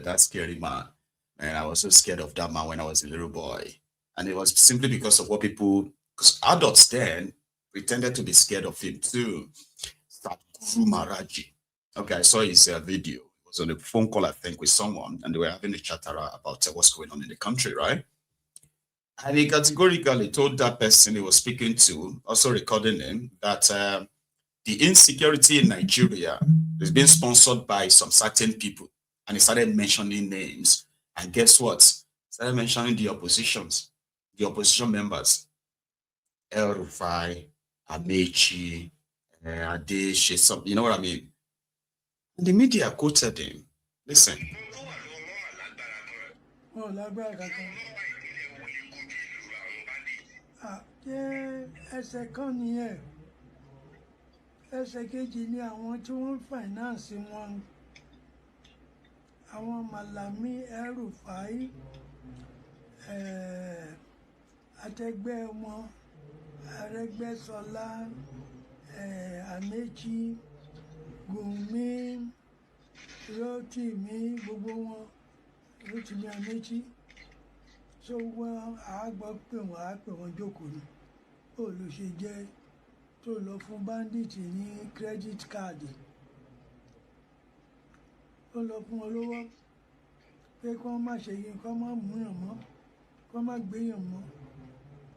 that scary man. And I was so scared of that man when I was a little boy. And it was simply because of what people, because adults then pretended to be scared of him too. Sadhguru Maraji. Okay, I saw his video. It was on a phone call, I think, with someone, and they were having a chat about what's going on in the country, right? And he categorically told that person he was speaking to, also recording him, that the insecurity in Nigeria is being sponsored by some certain people. And he started mentioning names. And guess what? Started mentioning the opposition members. El Rufai, Amaechi, Adesh, some, you know what I mean? And the media quoted him. Listen. Oh, ẹsẹ̀ kan nìyẹn, ẹsẹ̀ kejì ni àwọn tí wọ́n finance wọn, àwọn Malami El-Rufai, àtẹgbẹ́ wọn Arẹ́gbẹ́ṣọlá, Amaechi, Gumi, Rotimi, gbogbo wọn, Rotimi Amaechi. So wọ́n á gbọ́ pé wọ́n á pè wọ́n jókòó ni. Ó ló ṣe jẹ́ tó lọ fún bandit ní credit card. Ó lọ fún wọn lówó pé kí wọ́n má ṣe yín, kí wọ́n má múyàn mọ́, kí wọ́n má gbéyàn mọ́.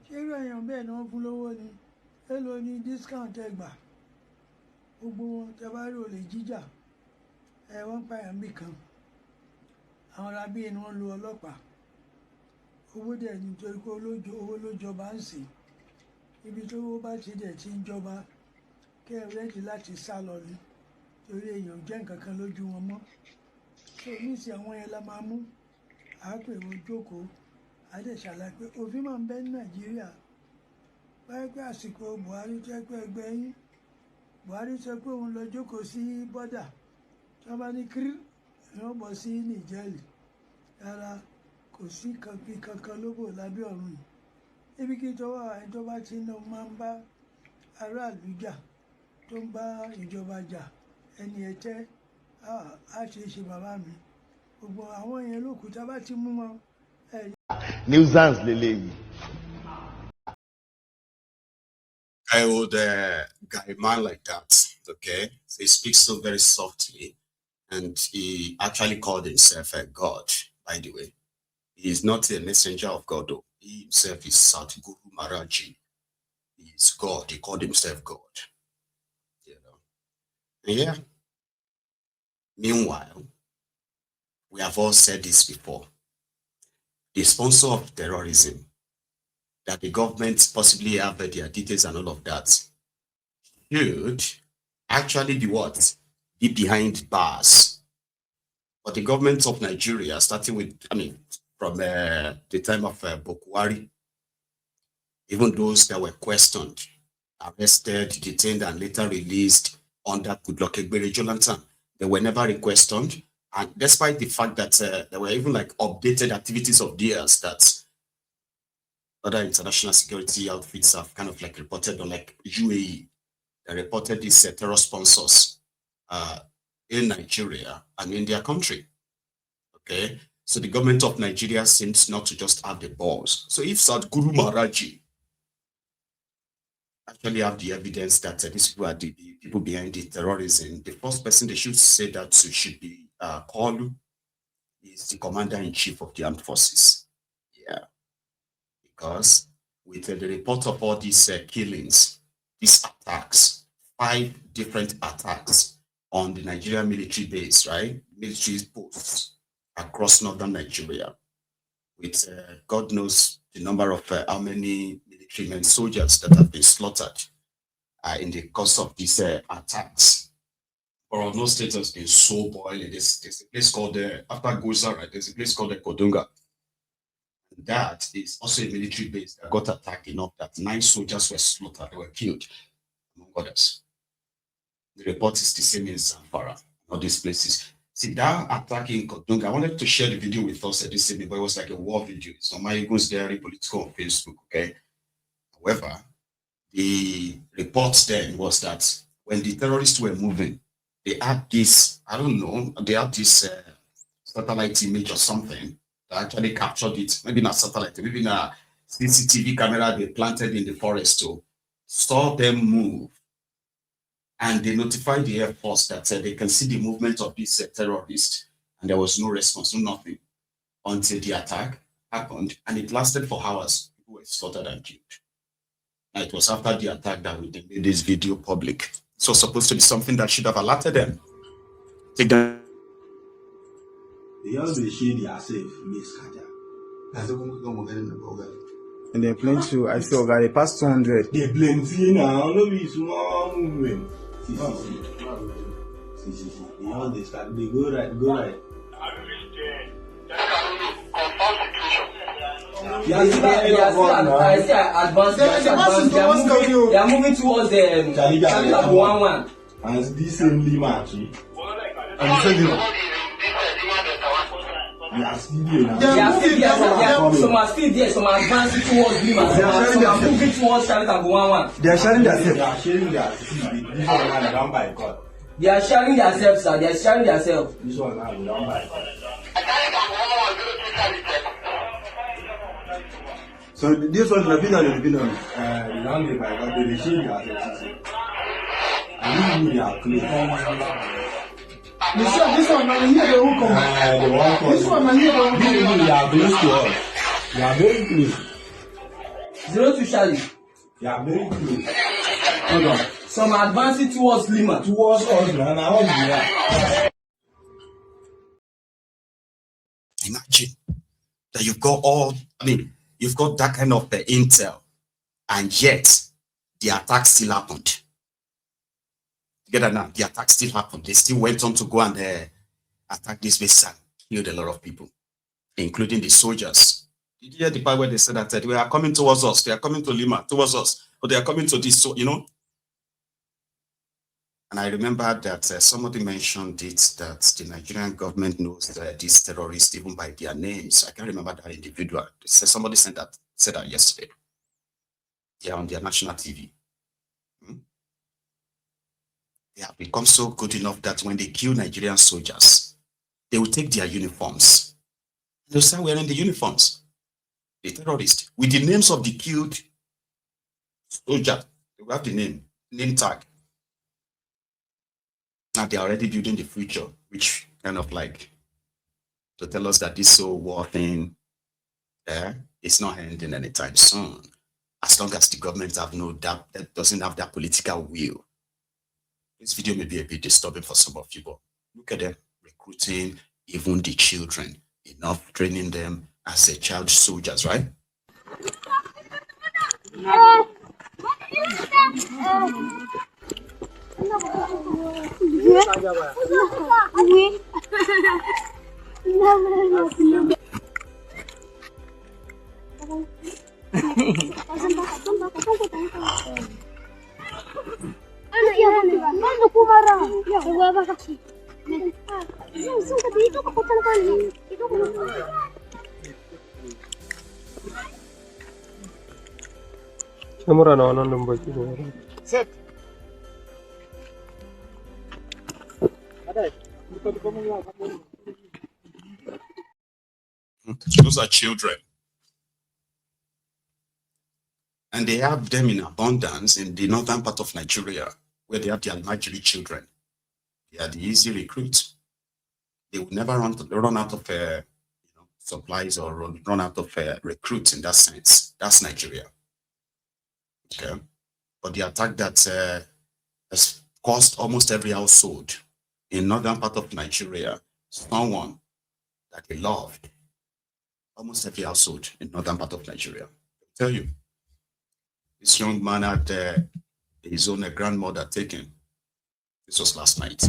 Ṣé irú èèyàn bẹ́ẹ̀ ni wọ́n fún lówó ni? Èló ni discount ẹ gbà? Gbogbo wọn tẹ bá rí olè jíjà, wọ́n pààyàn bí kan. Àwọn ará bí ni wọ́n lu ọlọ́pàá. Owó dẹ̀ nítorí pé owó ló jọba ń sìn. Ibi tó owó bá ti dẹ̀ ti ń jọba, kẹ́ ẹ rẹ́dì láti sá lọ ni. Torí èèyàn jẹ́ nǹkan kan lójú wọn mọ́. So níìsín àwọn yẹn la máa mú. À á pè wọ́n jókòó. À á dẹ̀ ṣàlàyé pé òfin máa ń bẹ ní Nàìjíríà. Báyìí pé àsìkò Buhari jẹ́ pé ẹgbẹ́ yín. Buhari sọ pé òun lọ jókòó sí bọ́dà. Tí wọ́n bá ní kírí, èèyàn bọ̀ sí Nìjẹ́rì. Rárá, kò sí kankan lóbò lábẹ́ ọ̀run yìí. Ibi kí ìjọba tí iná máa ń bá aráàlú jà, tó ń bá ìjọba jà, ẹni ẹ̀tẹ́ á ṣe é ṣe bàbá mi. Gbogbo àwọn yẹn ló kù tá a bá ti mú wọn. Nuisance lélẹ́yìí. I would guy man like that, okay? So he speaks so very softly, and he actually called himself a god, by the way. He is not a messenger of God, though. He himself is Sadhguru Maraji. He is God. He called himself God. You know. Yeah. Meanwhile, we have all said this before. The sponsor of terrorism, that the government possibly have their details and all of that, should actually be what? Be behind bars. But the government of Nigeria, starting with, from the time of Buhari, even those that were questioned, arrested, detained, and later released under Goodluck Ebele Jonathan, they were never questioned. And despite the fact that there were even like updated activities of theirs that other international security outfits have kind of like reported on, like UAE, they reported these terror sponsors in Nigeria and in their country. Okay, so the government of Nigeria seems not to just have the balls. So if Sadhguru Maraji actually have the evidence that these people are the people behind the terrorism, the first person they should say that to should be Kalu, is the commander-in-chief of the armed forces. Yeah, because with the report of all these killings, these attacks, 5 different attacks on the Nigerian military base, right? Military posts across northern Nigeria, with God knows the number of how many military men, soldiers that have been slaughtered in the course of these attacks. Borno State has been so boiling. There's a place called, after Goza, right? There's a place called Kodunga. And that is also a military base that got attacked enough that 9 soldiers were slaughtered, they were killed, among others. The report is the same in Zamfara, all these places. See, that attack in Kodunga, I wanted to share the video with us at this evening, but it was like a war video. It's on my Eagles Diary Political on Facebook, okay? However, the report then was that when the terrorists were moving, they had this, I don't know, they had this satellite image or something that actually captured it. Maybe not satellite, maybe not CCTV camera they planted in the forest to saw them move. And they notified the Air Force that they can see the movement of these terrorists. And there was no response, no nothing, until the attack happened. And it lasted for hours. People were slaughtered and killed. And it was after the attack that we made this video public. So supposed to be something that should have alerted them. Take them. They always share their safe, Miss Kaja. And they're playing to, I still got it past 200. They plenty now, no be small movement. See. They always start, they go right. They are moving towards the Charlie 1-1. And this same Lima actually. And the second one. They are still there. Some are still there, some are advancing towards Lima. Some are moving towards Charlie 1-1. They are sharing their self. They are sharing their this one now done by God. They are sharing themselves, sir. They are sharing themselves. This one now done by God. So this one, the final. The land by God, they share their self. And they are clean. This one, man, here they won't come. This one, man, here they won't come. They are close to us. They are very close. 0 to Charlie. They are very close. Hold on. Some are advancing towards Lima. Towards us, man. I want to Imagine that you've got you've got that kind of intel, and yet the attack still happened. Together now, the attack still happened. They still went on to go and attack this base and killed a lot of people, including the soldiers. Did you hear the part where they said that they are coming towards us? They are coming to Lima, towards us, but they are coming to this, so, And I remember that somebody mentioned it, that the Nigerian government knows these terrorists even by their names. I can't remember that individual. Somebody said that yesterday. They are on their national TV. They have become so good enough that when they kill Nigerian soldiers, they will take their uniforms. They'll start wearing the uniforms. The terrorists, with the names of the killed soldier, they will have the name tag. Now they're already building the future, which kind of like to tell us that this whole war thing is not ending anytime soon. As long as the government that doesn't have that political will. This video may be a bit disturbing for some of you, but look at them recruiting even the children, enough training them as a child soldiers, right? Set. Those are children. And they have them in abundance in the northern part of Nigeria, where they have the Amaechi children. They are the easy recruits. They will never run out of supplies or run out of recruits in that sense. That's Nigeria. Okay. But the attack that has caused almost every household in northern part of Nigeria, someone that they loved. Almost every household in northern part of Nigeria. I'll tell you, this young man had his own grandmother taken. This was last night.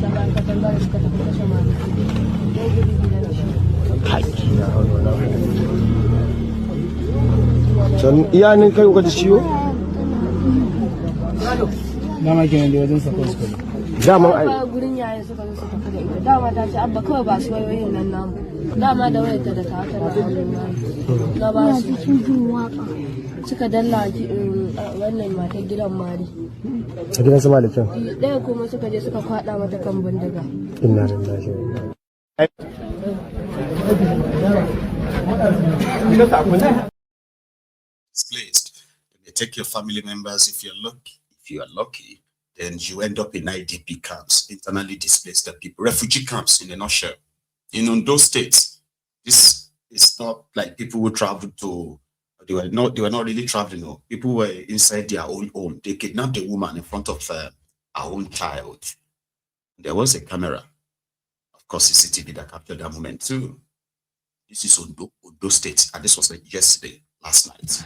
Dama gurin yayin suka zo suka kada ita dama ta ce abba kawai ba su wayoyin nan namu dama da wayarta da ta da hannun na ba su suka dalla wannan matar gidan mari a gidan sama da kyau ɗaya kuma suka je suka kwada mata kan bindiga inna lillahi Displaced. You may take your family members if you're lucky. If you are lucky, then you end up in IDP camps, internally displaced people, refugee camps in a nutshell. In those states, this is not like people who traveled to. They were not really traveling. No. People were inside their own home. They kidnapped a woman in front of our own child. There was a camera, of course, CCTV that captured that moment too. This is Ondo State, and this was like yesterday, last night.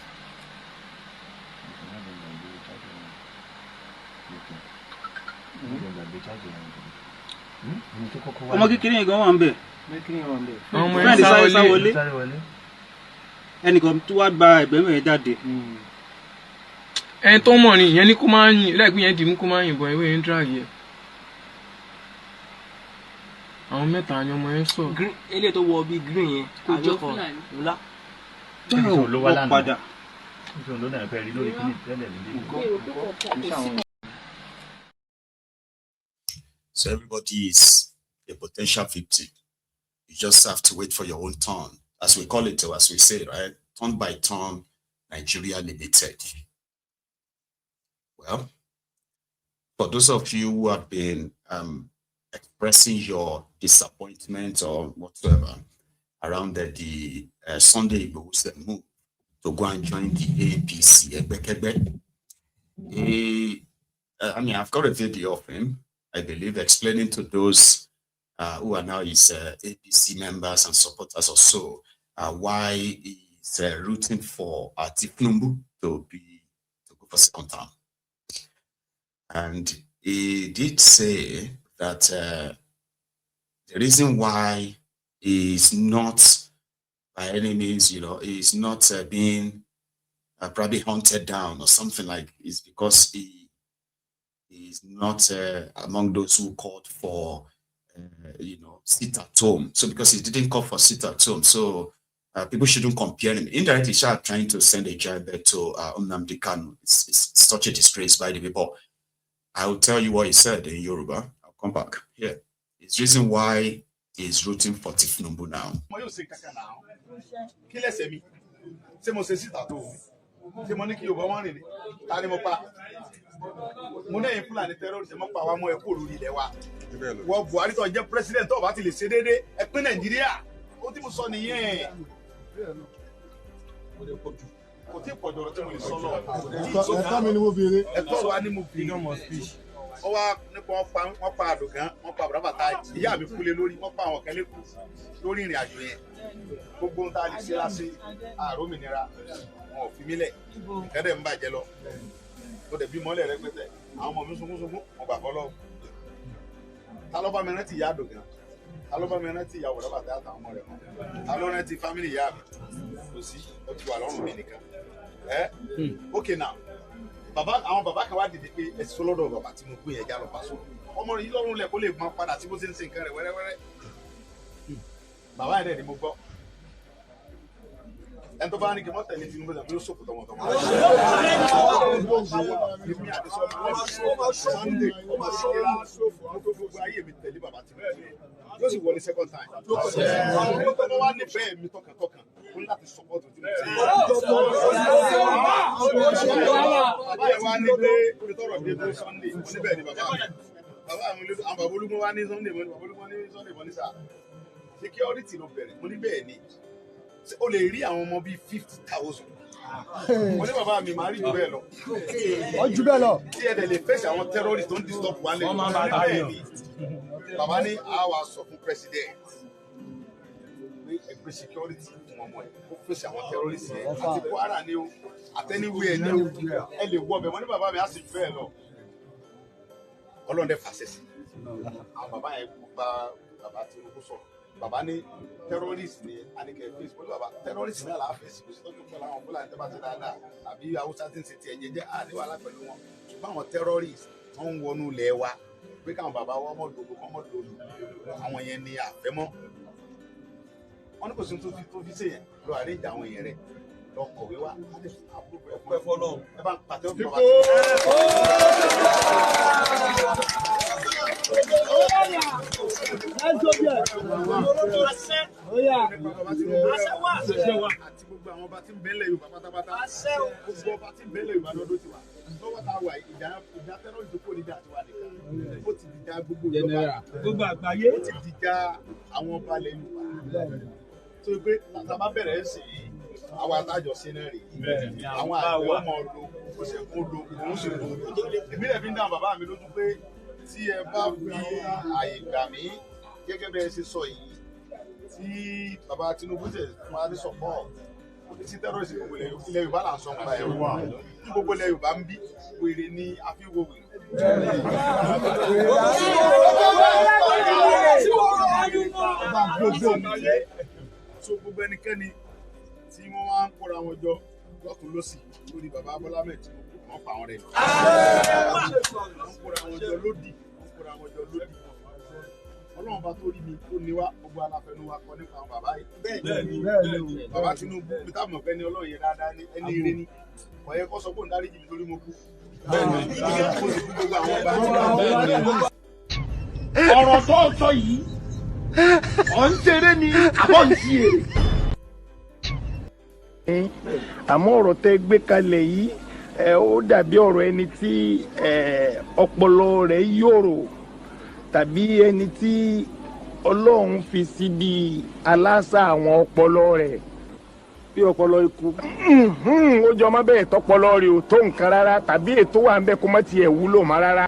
ọmọ kékeré yẹn gan wà ń bẹ ọmọ ẹ sáré wọlé ẹnìkan tó wá gba ẹgbẹ̀rún ẹ̀ jáde. ẹni tó mọ̀ ni ìyẹn ní kó máa ń yìn láìpẹ́ yẹn dì mú kó máa ń yìnbọn ìwé yẹn ń dráàgì ẹ̀. àwọn mẹ́ta ni ọmọ yẹn sọ. eléyìí tó wọ bíi green yẹn àjọ kan ńlá. wọ́n padà. So everybody is a potential victim. You just have to wait for your own turn, as we call it, or as we say, right? Turn by turn, Nigeria Limited. Well, for those of you who have been expressing your disappointment or whatsoever around the Sunday Igboho's move to go and join the APC, I mean, I've got a video of him, I believe, explaining to those who are now his APC members and supporters or so why he's rooting for Tinubu to go for second term. And he did say that the reason why he's not by any means, he's not being probably hunted down or something like, is because he is not among those who called for, sit at home. So because he didn't call for sit at home, so people shouldn't compare him. Indirectly, trying to send a jab to Nnamdi Kanu. It's such a disgrace, by the way. But I will tell you what he said in Yoruba. I'll come back here. It's the reason why he's rooting for Tinubu now. Wọ́n Buhari tó jẹ́ president tó bá ti lè ṣe déédéé ẹ pín Nàìjíríà ó tí mo sọ nìyẹn kò tí pọ̀ jọ̀rọ̀ tí mo lè sọ lọ ẹ̀tọ́ mi ni mo béèrè ẹ̀tọ́ wa ni mo béèrè ó wá nípa wọ́n pa àdògán wọ́n pa bàbá ìyá mi kúlé lórí wọ́n pa àwọn kẹ́lẹ́ kù lórí ìrìn àjò yẹn gbogbo ohun tá a lè ṣe láṣẹ àrómìnira wọn ò fi mí lẹ̀ ìkẹ́dẹ̀ ń bàjẹ́ lọ ó dẹ̀ bí mọ́lẹ̀ rẹpẹtẹ àwọn ọmọ mi sunkún wọn gbà fọlọ́ ta ló bá mi rántí ìyá àdògán ta ló bá mi rántí ìyàwó rẹ̀ bàtà àtàwọn ọmọ rẹ̀ mọ́ ta ló rántí fámìlì ìyá mi kò sí ó ti wà lọ́rùn mi nìkan okay now àwọn bàbá kan wá dìde pé ẹsì sọlọ́dọ̀ bàbá tí mo gbé yẹn já lọ pàṣọ ọmọ rẹ̀ yìí lọ́rùn lẹ̀ kó lè gbọ́n padà tí bó ṣe ń ṣe nǹkan rẹ̀ wẹ́rẹ́wẹ́rẹ́ bàbá yẹn dẹ̀ ni mo gbọ́ ẹni tó bá ní kí wọ́n tẹ̀lé Tinubu lẹ́nu yóò sòkò tọmọtọmọ. Sunday ọmọ ṣọ́ra ṣòfò àwọn tó gbogbo ayé mi tẹ̀lé bàbá Tinubu yóò sì wọlé second time. àwọn tó wá ní bẹ́ẹ̀ mi tọkàntọkàn ó ní láti support Tinubu. bàbá yẹn wá ní pé olùtọ́rọ̀ dé tó Sunday oníbẹ̀ ni bàbá mi. bàbá mi àwọn bàbá olúmọ wá ní Sunday mọ́ ní bàbá olúmọ ní Sunday mọ́ ní sà. security ló bẹ̀rẹ̀ mo ní bẹ́ẹ̀ ni. O lè rí àwọn ọmọ bíi 50,000. Wọ́n ní bàbá mi máa rí jù bẹ́ẹ̀ lọ. Ó jù bẹ́ẹ̀ lọ. Tí ẹ dẹ̀ lè fèsì àwọn terrorists tó ń disturb wa lẹ́yìn. Bàbá ní àwa sọ fún president pé ẹgbẹ́ security fún ọmọ ẹ̀ kó fèsì àwọn terrorists yẹn àti Kwara ni o àtẹniwé ẹ ní o ẹ lè wọ ọbẹ̀ wọ́n ní bàbá mi á sì jù bẹ́ẹ̀ lọ. Ọlọ́run dẹ̀ fàṣẹ sí. Àwọn bàbá yẹn bá bàbá Tinubu sọ̀rọ̀. Bàbá ní terrorist ni anike face pẹ̀lú bàbá terrorist náà la face kò sí tọ́jú pẹ̀lú àwọn Fúlàní tẹ́ bá ti dáadáa àbí Haúsá tí ń ṣe tiẹ̀ jẹ́jẹ́ àníwàlá pẹ̀lú wọn ṣùgbọ́n àwọn terrorist wọ́n ń wọnú ilẹ̀ wa pé káwọn bàbá wọn mọ̀ dòdò kọ́ mọ̀ dòdò àwọn yẹn ni àfẹ́mọ́ wọn ní kò sí tó fi ṣe yẹn lọ àríjà àwọn èèyàn rẹ̀ lọ kọ̀wé wa ẹ bá ń pàtẹ́wọ́ fún bàbá Gbogbo àgbáyé ó ti dìjà àwọn ọba ilẹ̀ Yorùbá tó pé tàbá bẹ̀rẹ̀ sí àwọn atájọ sí náà rèé àwọn àgbẹ̀ ọmọ lo òṣèkún lo òun sì lo èmi lè fi ń dáhùn bàbá mi lójú pé tí ẹ bá fi àyè gbà mí gẹ́gẹ́ bẹ́ẹ̀ ṣe sọ yìí tí bàbá Tinubu tẹ̀ fún wa ní sọ̀pọ̀ sí tẹ́rọ̀sì gbogbo ilẹ̀ Yorùbá là ń sọ nípa ẹ̀rọ tí gbogbo ilẹ̀ Yorùbá ń bí wèrè ní àfihàn wèrè. So gbogbo ẹnikẹ́ni tí wọ́n wá ń kóra wọn jọ lọ́tún lọ́sì lórí bàbá Bọ́lá Ahmed Tinubu wọ́n pa wọn rẹ̀. Wọ́n kóra wọn jọ lódì, wọ́n kóra wọn jọ lódì. Ọlọ́run bá tó rí mi tó ní wá gbogbo aláfẹnú wa kọ nípa àwọn bàbá yìí. Bẹ́ẹ̀ni bàbá Tinubu bí táwọn ọ̀fẹ́ ni Ọlọ́run yẹn dáadáa ní ẹni ire ní. Kò yẹ kó sọ pé òun dáríjì mi lórí mo kú. Ọ̀rọ̀ tó sọ yìí ọ̀ ń ṣeré ni àbọ̀ ń ṣe èrè. Àmọ́ ọ̀rọ̀ tẹ́ gbé kalẹ̀ yìí ó dàbí ọ̀rọ̀ ẹni tí ọpọlọ rẹ̀ yòrò tàbí ẹni tí Ọlọ́run fi síbi aláṣà àwọn ọpọlọ rẹ̀ bí ọpọlọ ikú. Ó jọ ọmọ bẹ́ẹ̀ tọpọlọ rẹ̀ ò tó nǹkan rárá tàbí ètò wà ń bẹ kó má tiẹ̀ wúlò mọ́ rárá.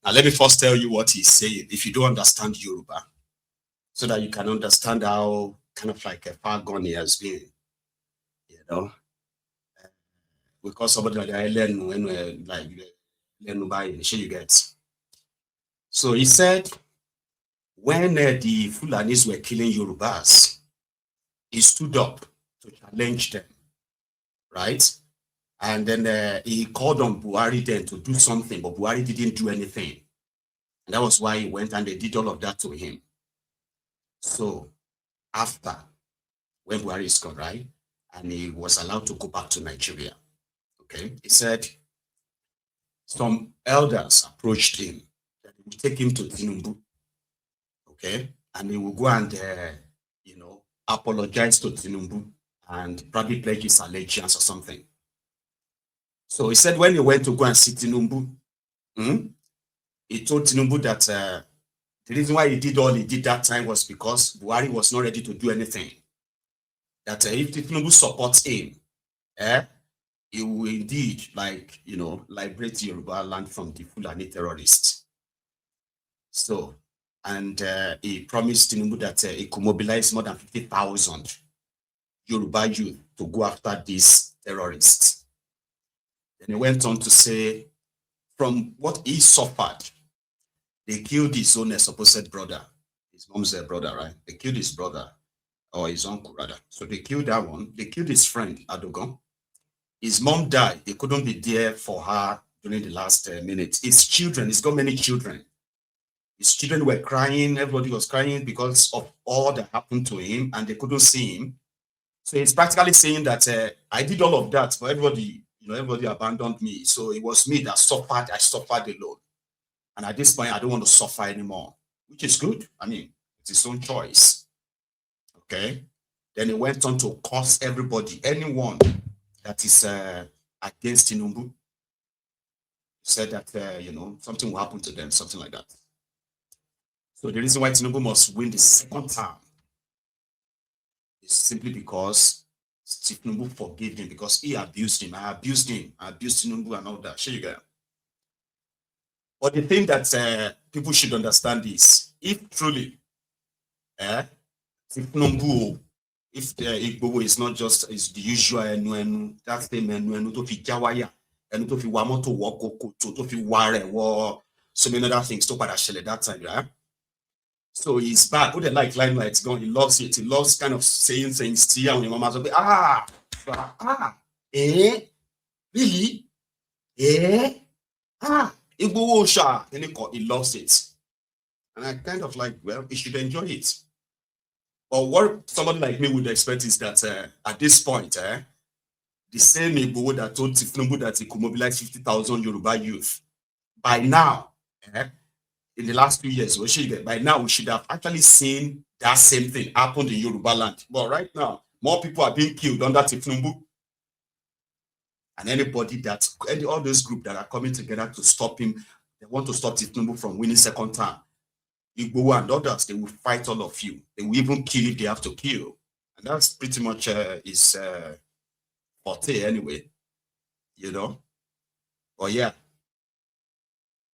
Now, let me first tell you what he's saying, if you don't understand Yoruba, so that you can understand how kind of like a far gone he has been, you know. Because somebody like I learn when like learn by you get. So he said, when the Fulanis were killing Yorubas, he stood up to challenge them, right? And then he called on Buhari then to do something, but Buhari didn't do anything. And that was why he went and they did all of that to him. So after, when Buhari is gone, right? And he was allowed to go back to Nigeria, okay? He said some elders approached him that they would take him to Tinubu, okay? And he will go and, you know, apologize to Tinubu and probably pledge his allegiance or something. So he said when he went to go and see Tinubu, he told Tinubu that the reason why he did all he did that time was because Buhari was not ready to do anything. That if Tinubu supports him, he will indeed, like, you know, liberate Yoruba land from the Fulani terrorists. So, and he promised Tinubu that he could mobilize more than 50,000 Yoruba youth to go after these terrorists. Then he went on to say, from what he suffered, they killed his own supposed brother, his mom's brother, right? They killed his brother, or his uncle rather. So they killed that one. They killed his friend, Adogon. His mom died. They couldn't be there for her during the last minutes. His children, he's got many children. His children were crying. Everybody was crying because of all that happened to him, and they couldn't see him. So he's practically saying that I did all of that for everybody. You know, everybody abandoned me. So it was me that suffered. I suffered alone. And at this point, I don't want to suffer anymore, which is good. I mean, it's his own choice. Okay. Then he went on to curse everybody, anyone that is against Tinubu. He said that, you know, something will happen to them, something like that. So the reason why Tinubu must win the second term is simply because Tinubu forgave him, because he abused him. I abused Tinubu and all that. Sure, you get. But the thing that people should understand is, if truly, Tinubu, if Igboho is not just is the usual that same to fi jawaya, to fi wamoto woko to fi ware war, so many other things to pada that time, yeah. So he's back. What they like limelight gone. He loves it. He loves kind of saying things to you and your mama's like, really? Igboho sha. Then he loves it. And I kind of like, well, he should enjoy it. But what somebody like me would expect is that at this point, the same Igboho that told Tinubu that he could mobilize 50,000 Yoruba youth. By now, in the last 2 years, by now we should have actually seen that same thing happen in Yoruba land. But right now, more people are being killed under Tinubu. And all those groups that are coming together to stop him, they want to stop Tinubu from winning second term. Igboho and others, they will fight all of you. They will even kill if they have to kill. And that's pretty much his forte anyway, you know. But yeah,